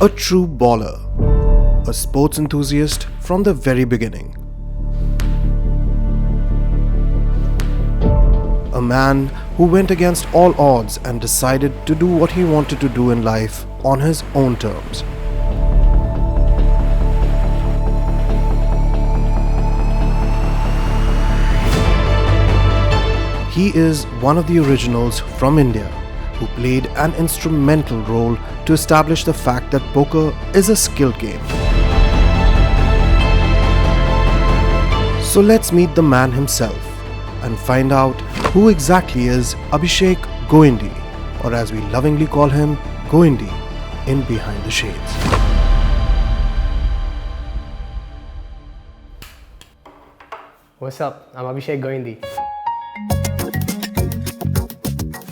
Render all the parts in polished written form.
A true baller, a sports enthusiast from the very beginning. A man who went against all odds and decided to do what he wanted to do in life on his own terms. He is one of the originals from India who played an instrumental role to establish the fact that poker is a skill game. So let's meet the man himself and find out who exactly is Abhishek Goindi, or as we lovingly call him, Goindi, in Behind the Shades. What's up? I'm Abhishek Goindi.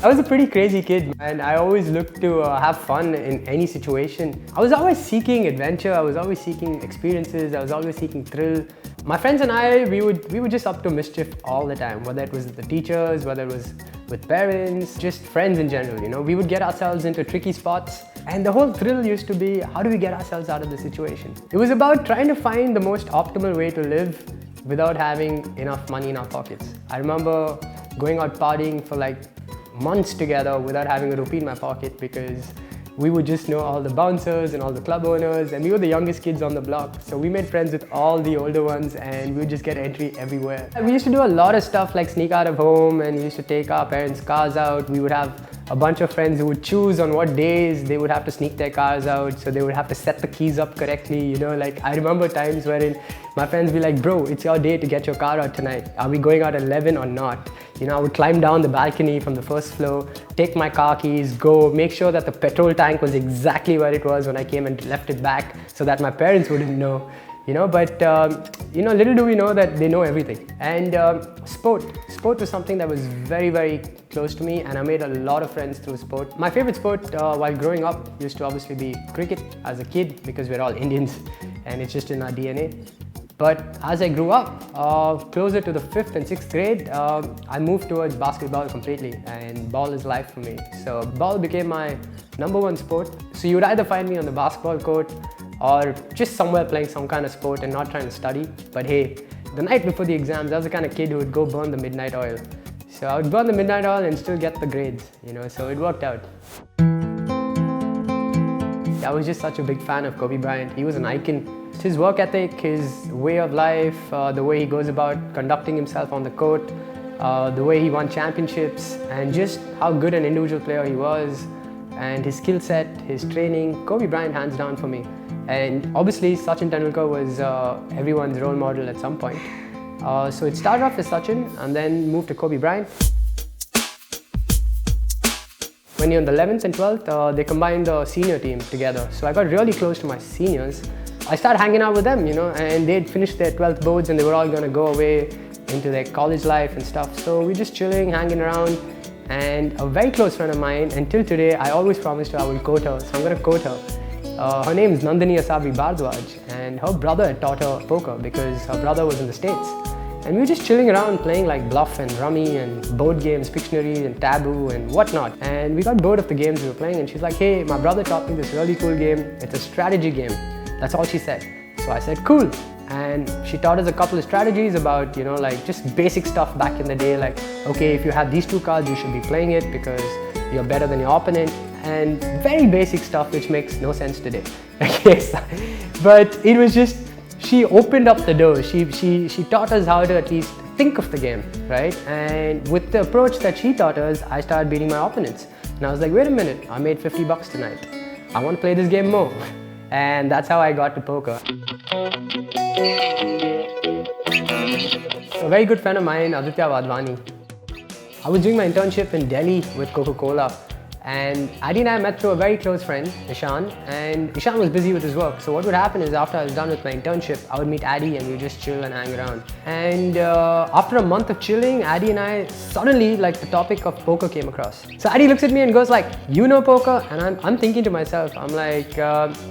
I was a pretty crazy kid and I always looked to have fun in any situation. I was always seeking adventure, I was always seeking experiences, I was always seeking thrill. My friends and I, we were just up to mischief all the time, whether it was with the teachers, whether it was with parents, just friends in general, you know. We would get ourselves into tricky spots and the whole thrill used to be, how do we get ourselves out of the situation? It was about trying to find the most optimal way to live without having enough money in our pockets. I remember going out partying for like months together without having a rupee in my pocket because we would just know all the bouncers and all the club owners, and we were the youngest kids on the block. So we made friends with all the older ones and we would just get entry everywhere. We used to do a lot of stuff like sneak out of home, and we used to take our parents' cars out. We would have a bunch of friends who would choose on what days they would have to sneak their cars out, so they would have to set the keys up correctly, you know. Like I remember times wherein my friends would be like, bro, it's your day to get your car out tonight. Are we going out at 11 or not? You know, I would climb down the balcony from the first floor, take my car keys, go, make sure that the petrol tank was exactly where it was when I came and left it back so that my parents wouldn't know, you know. But, you know, little do we know that they know everything. And sport was something that was very, very close to me, and I made a lot of friends through sport. My favorite sport while growing up used to obviously be cricket as a kid because we're all Indians and it's just in our DNA. But as I grew up, closer to the 5th and 6th grade, I moved towards basketball completely, and ball is life for me. So ball became my #1 sport. So you would either find me on the basketball court or just somewhere playing some kind of sport and not trying to study. But hey, the night before the exams, I was the kind of kid who would go burn the midnight oil. So I would burn the midnight oil and still get the grades, you know, so it worked out. I was just such a big fan of Kobe Bryant. He was an icon. His work ethic, his way of life, the way he goes about conducting himself on the court, the way he won championships, and just how good an individual player he was, and his skill set, his training. Kobe Bryant hands down for me. And obviously Sachin Tendulkar was everyone's role model at some point. So it started off as Sachin and then moved to Kobe Bryant. When you're in the 11th and 12th, they combined the senior team together. So I got really close to my seniors. I started hanging out with them, you know, and they'd finished their 12th boards and they were all going to go away into their college life and stuff. So we're just chilling, hanging around, and a very close friend of mine, until today, I always promised her I will quote her, so I'm going to quote her. Her name is Nandini Asabri Bardwaj, and her brother had taught her poker because her brother was in the States. And we were just chilling around playing like bluff and rummy and board games, Pictionary and Taboo and whatnot. And we got bored of the games we were playing, and she's like, hey, my brother taught me this really cool game. It's a strategy game. That's all she said. So I said, cool. And she taught us a couple of strategies about, you know, like just basic stuff back in the day. Like, okay, if you have these 2 cards, you should be playing it because you're better than your opponent. And very basic stuff which makes no sense today. Okay, but it was just, she opened up the door. She taught us how to at least think of the game, right? And with the approach that she taught us, I started beating my opponents. And I was like, wait a minute, I made $50 tonight. I want to play this game more. And that's how I got to poker. A very good friend of mine, Aditya Wadhwani. I was doing my internship in Delhi with Coca-Cola. And Adi and I met through a very close friend, Ishan, and Ishan was busy with his work. So what would happen is after I was done with my internship, I would meet Adi and we would just chill and hang around. And after a month of chilling, Adi and I suddenly, like, the topic of poker came across. So Adi looks at me and goes like, you know poker? And I'm thinking to myself, I'm like,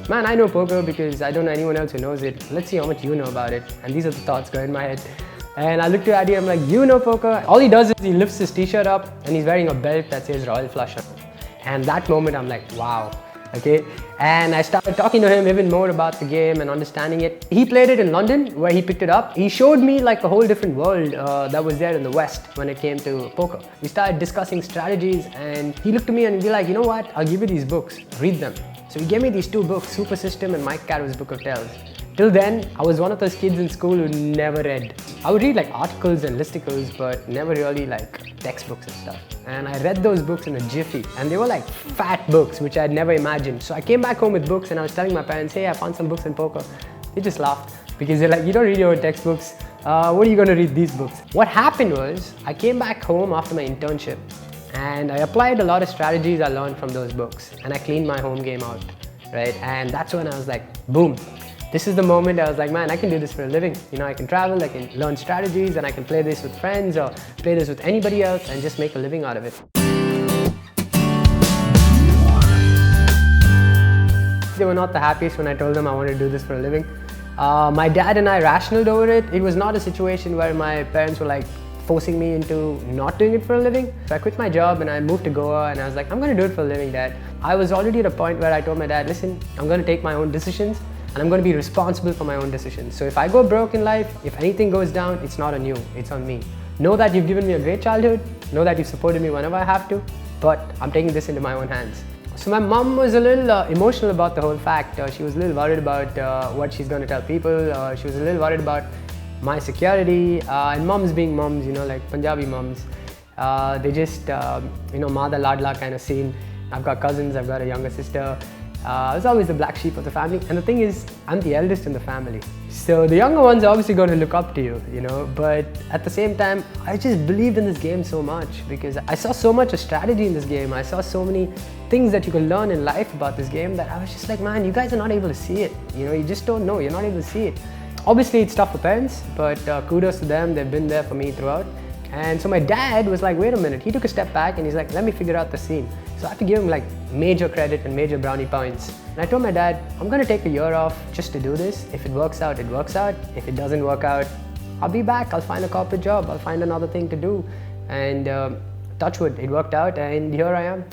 man, I know poker because I don't know anyone else who knows it. Let's see how much you know about it. And these are the thoughts going in my head. And I looked at Adi, I'm like, you know poker? All he does is he lifts his t-shirt up and he's wearing a belt that says Royal Flush. And that moment I'm like, wow, okay? And I started talking to him even more about the game and understanding it. He played it in London, where he picked it up. He showed me like a whole different world that was there in the West when it came to poker. We started discussing strategies, and he looked at me and be like, you know what, I'll give you these books, read them. So he gave me these 2 books, Super System and Mike Carroll's Book of Tales. Till then, I was one of those kids in school who never read. I would read like articles and listicles, but never really like textbooks and stuff. And I read those books in a jiffy, and they were like fat books, which I had never imagined. So I came back home with books, and I was telling my parents, hey, I found some books in poker. They just laughed, because they're like, you don't read your own textbooks. What are you going to read these books? What happened was, I came back home after my internship, and I applied a lot of strategies I learned from those books, and I cleaned my home game out, right? And that's when I was like, boom. This is the moment I was like, man, I can do this for a living. You know, I can travel, I can learn strategies, and I can play this with friends or play this with anybody else and just make a living out of it. They were not the happiest when I told them I wanted to do this for a living. My dad and I rationalized over it. It was not a situation where my parents were like forcing me into not doing it for a living. So I quit my job and I moved to Goa, and I was like, I'm going to do it for a living, Dad. I was already at a point where I told my dad, listen, I'm going to take my own decisions, and I'm going to be responsible for my own decisions. So if I go broke in life, if anything goes down, it's not on you, it's on me. Know that you've given me a great childhood, know that you've supported me whenever I have to, but I'm taking this into my own hands. So my mom was a little emotional about the whole fact. She was a little worried about what she's going to tell people. She was a little worried about my security. And moms being moms, you know, like Punjabi moms, they just, you know, Mada Ladla kind of scene. I've got cousins, I've got a younger sister. I was always the black sheep of the family, and the thing is, I'm the eldest in the family. So the younger ones are obviously going to look up to you, you know, but at the same time, I just believed in this game so much because I saw so much of strategy in this game. I saw so many things that you can learn in life about this game that I was just like, man, you guys are not able to see it. You know, you just don't know, you're not able to see it. Obviously, it's tough for parents, but kudos to them, they've been there for me throughout. And so my dad was like, wait a minute, he took a step back and he's like, let me figure out the scene. So I have to give him like major credit and major brownie points. And I told my dad, I'm going to take a year off just to do this. If it works out, it works out. If it doesn't work out, I'll be back. I'll find a corporate job. I'll find another thing to do. And touch wood, it worked out, and here I am.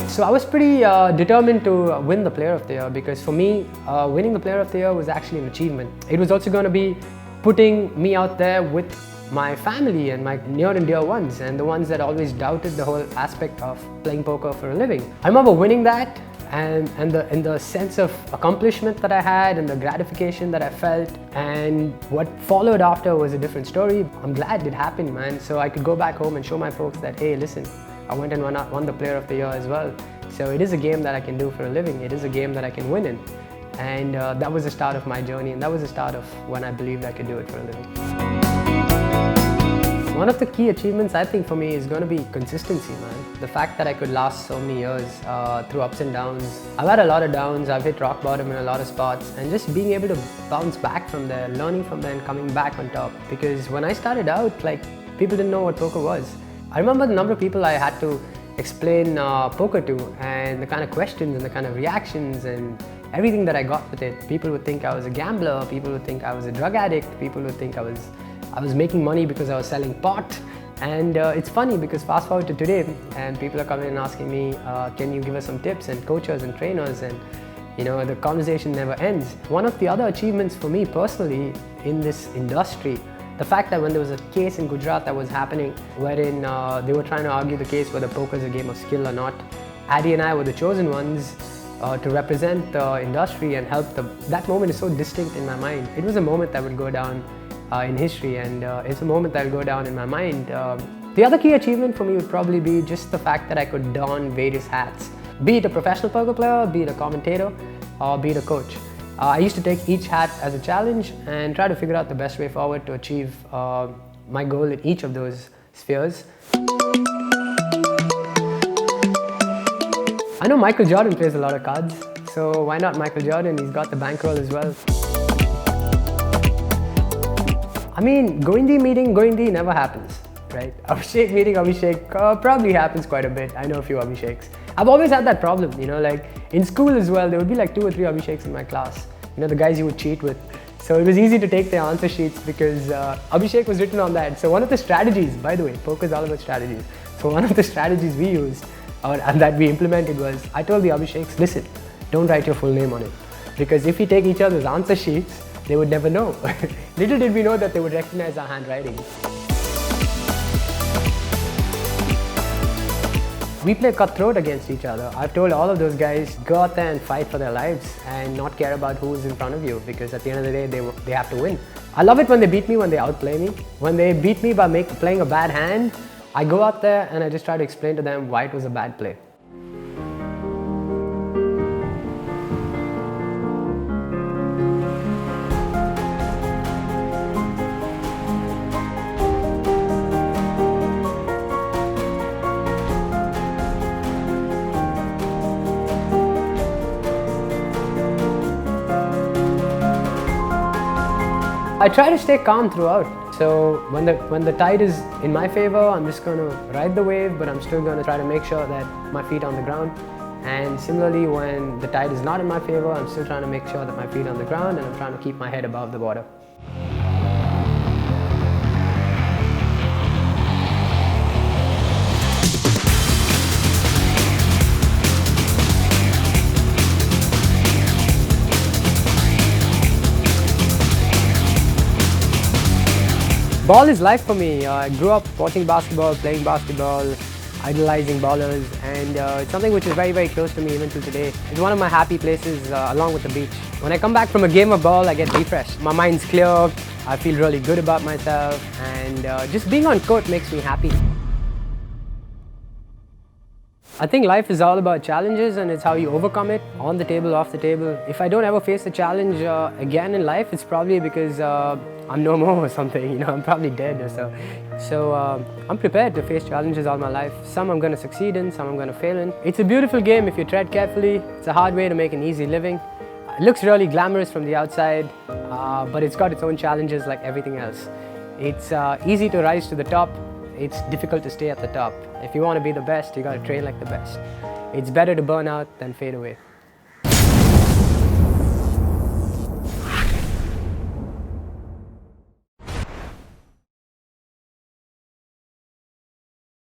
So I was pretty determined to win the Player of the Year, because for me, winning the Player of the Year was actually an achievement. It was also going to be putting me out there with my family and my near and dear ones, and the ones that always doubted the whole aspect of playing poker for a living. I remember winning that, and the sense of accomplishment that I had and the gratification that I felt, and what followed after was a different story. I'm glad it happened, man, so I could go back home and show my folks that, hey, listen, I went and won the Player of the Year as well. So it is a game that I can do for a living. It is a game that I can win in. And that was the start of my journey, and that was the start of when I believed I could do it for a living. One of the key achievements I think for me is going to be consistency, man. The fact that I could last so many years through ups and downs. I've had a lot of downs, I've hit rock bottom in a lot of spots, and just being able to bounce back from there, learning from there and coming back on top. Because when I started out, like, people didn't know what poker was. I remember the number of people I had to explain poker to, and the kind of questions and the kind of reactions and everything that I got with it. People would think I was a gambler, people would think I was a drug addict, people would think I was making money because I was selling pot. And it's funny because fast forward to today, and people are coming and asking me, can you give us some tips, and coaches and trainers, and you know, the conversation never ends. One of the other achievements for me personally in this industry, the fact that when there was a case in Gujarat that was happening wherein they were trying to argue the case whether poker is a game of skill or not, Addy and I were the chosen ones to represent the industry and help them. That moment is so distinct in my mind. It was a moment that would go down in history, and it's a moment that will go down in my mind. The other key achievement for me would probably be just the fact that I could don various hats, be it a professional poker player, be it a commentator, or be it a coach. I used to take each hat as a challenge and try to figure out the best way forward to achieve my goal in each of those spheres. I know Michael Jordan plays a lot of cards, so why not Michael Jordan? He's got the bankroll as well. I mean, Goindi meeting Goindi never happens, right? Abhishek meeting Abhishek probably happens quite a bit. I know a few Abhisheks. I've always had that problem, you know, like in school as well, there would be like 2 or 3 Abhisheks in my class, you know, the guys you would cheat with. So it was easy to take their answer sheets because Abhishek was written on that. So one of the strategies, by the way, poker is all about strategies. So one of the strategies we used and that we implemented was, I told the Abhisheks, listen, don't write your full name on it. Because if we take each other's answer sheets, they would never know. Little did we know that they would recognize our handwriting. We play cutthroat against each other. I've told all of those guys, go out there and fight for their lives and not care about who's in front of you, because at the end of the day, they have to win. I love it when they beat me, when they outplay me. When they beat me by playing a bad hand, I go out there and I just try to explain to them why it was a bad play. I try to stay calm throughout. So when the tide is in my favor, I'm just going to ride the wave, but I'm still going to try to make sure that my feet are on the ground. And similarly, when the tide is not in my favor, I'm still trying to make sure that my feet are on the ground, and I'm trying to keep my head above the water. Ball is life for me. I grew up watching basketball, playing basketball, idolizing ballers, and it's something which is very, very close to me even till today. It's one of my happy places along with the beach. When I come back from a game of ball, I get refreshed. My mind's clear, I feel really good about myself, and just being on court makes me happy. I think life is all about challenges, and it's how you overcome it, on the table, off the table. If I don't ever face a challenge again in life, it's probably because I'm no more or something, you know, I'm probably dead or so. So I'm prepared to face challenges all my life. Some I'm going to succeed in, some I'm going to fail in. It's a beautiful game if you tread carefully. It's a hard way to make an easy living. It looks really glamorous from the outside, but it's got its own challenges like everything else. It's easy to rise to the top. It's difficult to stay at the top. If you want to be the best, you got to train like the best. It's better to burn out than fade away.